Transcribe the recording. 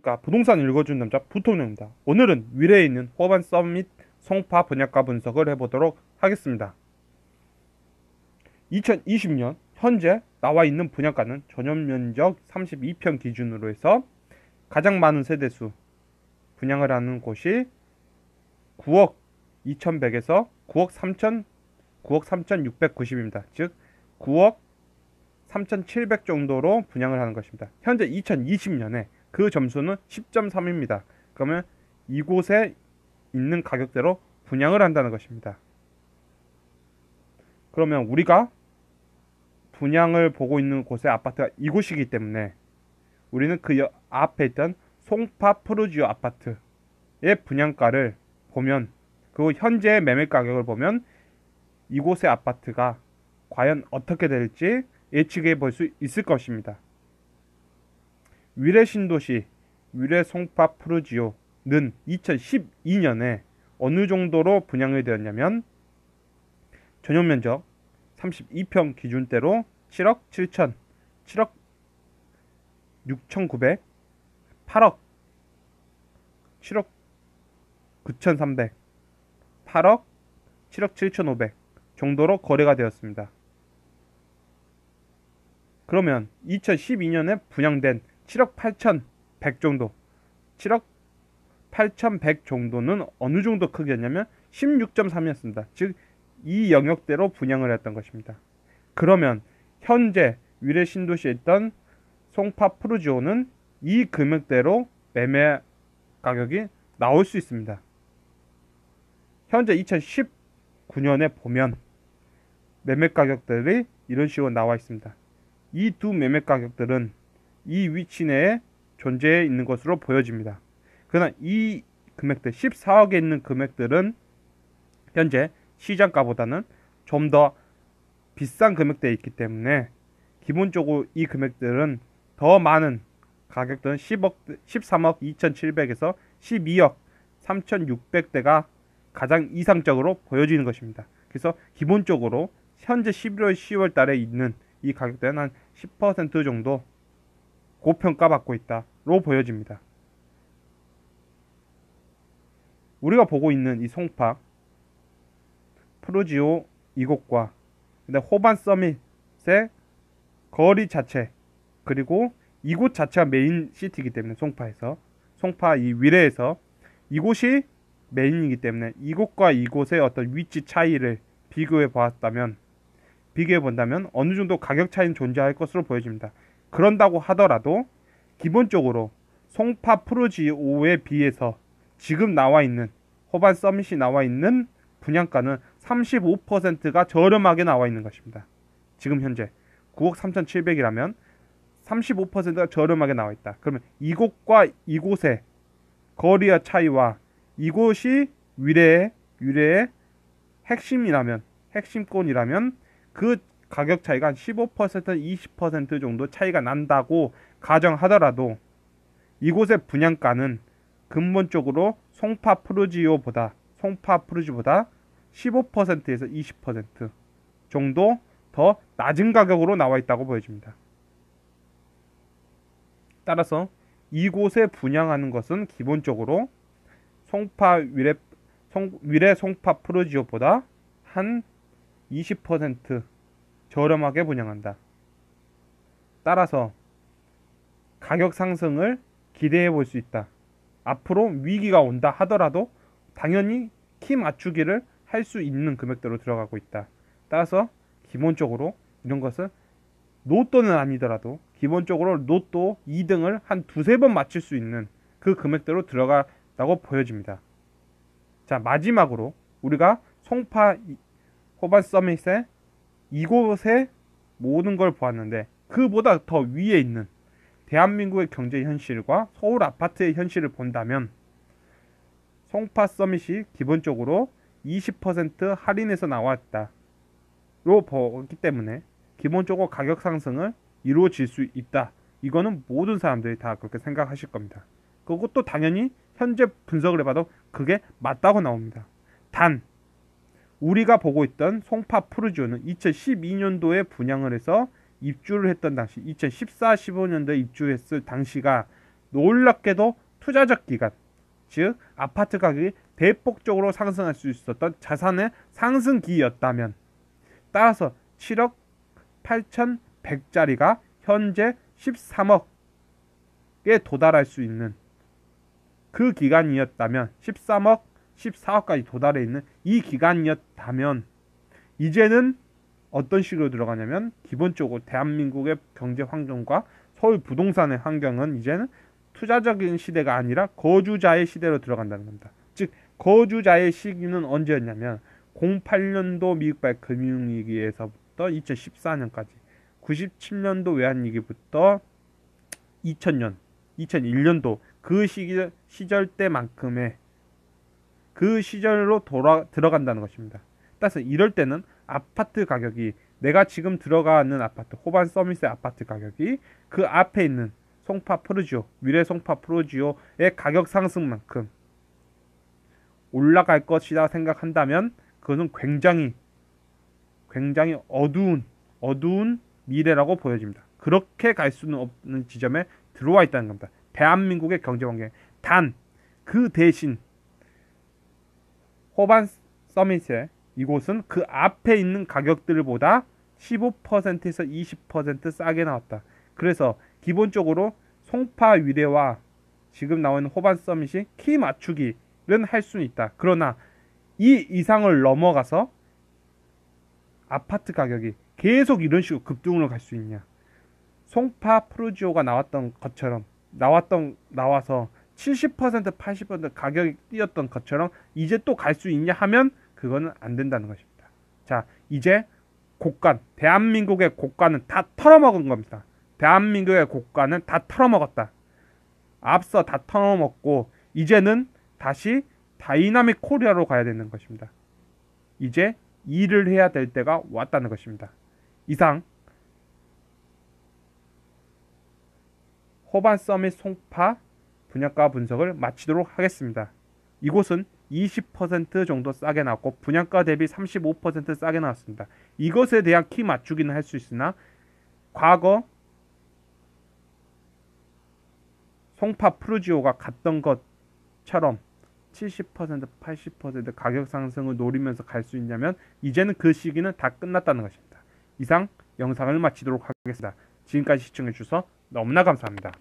안녕하십니까. 부동산 읽어주는 남자 부통령입니다. 오늘은 위례에 있는 호반 서밋 송파 분양가 분석을 해보도록 하겠습니다. 2020년 현재 나와 있는 분양가는 전용면적 32평 기준으로 해서 가장 많은 세대수 분양을 하는 곳이 9억 2100에서 9억 3690입니다. 즉 9억 3700 정도로 분양을 하는 것입니다. 현재 2020년에 그 점수는 10.3입니다. 그러면 이곳에 있는 가격대로 분양을 한다는 것입니다. 그러면 우리가 분양을 보고 있는 곳의 아파트가 이곳이기 때문에 우리는 그 앞에 있던 송파 프루지오 아파트의 분양가를 보면, 그 현재의 매매 가격을 보면 이곳의 아파트가 과연 어떻게 될지 예측해 볼 수 있을 것입니다. 위례 신도시 위례 송파 프루지오는 2012년에 어느 정도로 분양이 되었냐면 전용 면적 32평 기준대로 7억 7천, 7억 6,900, 8억, 7억 9,300, 8억, 7억 7,500 정도로 거래가 되었습니다. 그러면 2012년에 분양된 7억 8,100 정도, 7억 8,100 정도는 어느 정도 크기였냐면 16.3이었습니다. 즉, 이 영역대로 분양을 했던 것입니다. 그러면 현재 위례 신도시에 있던 송파 프루지오는 이 금액대로 매매 가격이 나올 수 있습니다. 현재 2019년에 보면 매매 가격들이 이런 식으로 나와 있습니다. 이 두 매매 가격들은 이 위치 내에 존재해 있는 것으로 보여집니다. 그러나 이 금액들 14억에 있는 금액들은 현재 시장가보다는 좀 더 비싼 금액대에 있기 때문에 기본적으로 이 금액들은 더 많은 가격들은 13억 2,700에서 12억 3,600대가 가장 이상적으로 보여지는 것입니다. 그래서 기본적으로 현재 11월 10월 달에 있는 이 가격대는 한 10% 정도 고평가받고 있다로 보여집니다. 우리가 보고 있는 이 송파 프루지오 이곳과 호반 서밋의 거리 자체, 그리고 이곳 자체가 메인 시티이기 때문에 송파 이 위례에서 이곳이 메인이기 때문에 이곳과 이곳의 어떤 위치 차이를 비교해 본다면 어느 정도 가격 차이는 존재할 것으로 보여집니다. 그런다고 하더라도 기본적으로 송파 프루지오에 비해서 지금 나와 있는 호반 서밋이 나와 있는 분양가는 35%가 저렴하게 나와 있는 것입니다. 지금 현재 9억 3,700이라면 35%가 저렴하게 나와 있다. 그러면 이곳과 이곳의 거리의 차이와 이곳이 위례의 핵심권이라면 그 가격 차이가 한 15%, 20% 정도 차이가 난다고 가정하더라도 이곳의 분양가는 근본적으로 송파 프루지오보다 15%에서 20% 정도 더 낮은 가격으로 나와 있다고 보여집니다. 따라서 이곳에 분양하는 것은 기본적으로 위례 송파 프루지오보다 한 20% 저렴하게 분양한다. 따라서 가격 상승을 기대해 볼 수 있다. 앞으로 위기가 온다 하더라도 당연히 키 맞추기를 할 수 있는 금액대로 들어가고 있다. 따라서 기본적으로 이런 것은 로또는 아니더라도 기본적으로 로또 2등을 한 두세 번 맞출 수 있는 그 금액대로 들어가다고 보여집니다. 자, 마지막으로 우리가 송파 호반 서밋의 이곳의 모든 걸 보았는데 그보다 더 위에 있는 대한민국의 경제 현실과 서울 아파트의 현실을 본다면 송파 서밋이 기본적으로 20% 할인해서 나왔다로 보기 때문에 기본적으로 가격 상승을 이루어질 수 있다. 이거는 모든 사람들이 다 그렇게 생각하실 겁니다. 그것도 당연히 현재 분석을 해봐도 그게 맞다고 나옵니다. 단 우리가 보고 있던 송파 프루지오는 2012년도에 분양을 해서 입주를 했던 당시 2014-15년도에 입주했을 당시가 놀랍게도 투자적 기간, 즉 아파트 가격이 대폭적으로 상승할 수 있었던 자산의 상승기였다면, 따라서 7억 8,100짜리가 현재 13억에 도달할 수 있는 그 기간이었다면, 13억, 14억까지 도달해 있는 이 기간이었다면, 이제는 어떤 식으로 들어가냐면, 기본적으로 대한민국의 경제 환경과 서울 부동산의 환경은 이제는 투자적인 시대가 아니라 거주자의 시대로 들어간다는 겁니다. 즉 거주자의 시기는 언제였냐면 08년도 미국발 금융위기에서부터 2014년까지, 97년도 외환위기부터 2000년, 2001년도 그 시절 때만큼의 그 시절로 들어간다는 것입니다. 따라서 이럴 때는 아파트 가격이, 내가 지금 들어가는 아파트, 호반 서밋의 아파트 가격이 그 앞에 있는 송파 프루지오, 미래 송파 프루지오의 가격 상승만큼 올라갈 것이다 생각한다면, 그것은 굉장히 어두운 미래라고 보여집니다. 그렇게 갈 수는 없는 지점에 들어와 있다는 겁니다. 대한민국의 경제 환경. 단 그 대신 호반 서밋의 이곳은 그 앞에 있는 가격들보다 15%에서 20% 싸게 나왔다. 그래서 기본적으로 송파 위례와 지금 나오는 호반 서밋이 키 맞추기는 할 수는 있다. 그러나 이 이상을 넘어가서 아파트 가격이 계속 이런 식으로 급등으로 갈 수 있냐. 송파 프루지오가 나와서 70% 80% 가격이 뛰었던 것처럼 이제 또 갈 수 있냐 하면 그거는 안 된다는 것입니다. 자, 이제 고가, 대한민국의 고가는 다 털어먹은 겁니다. 대한민국의 고가는 다 털어먹었다. 앞서 다 털어먹고 이제는 다시 다이나믹 코리아로 가야 되는 것입니다. 이제 일을 해야 될 때가 왔다는 것입니다. 이상 호반 서밋 송파 분양가 분석을 마치도록 하겠습니다. 이곳은 20% 정도 싸게 나왔고 분양가 대비 35% 싸게 나왔습니다. 이것에 대한 키 맞추기는 할 수 있으나 과거 송파 프루지오가 갔던 것처럼 70% 80% 가격 상승을 노리면서 갈 수 있냐면 이제는 그 시기는 다 끝났다는 것입니다. 이상 영상을 마치도록 하겠습니다. 지금까지 시청해 주셔서 너무나 감사합니다.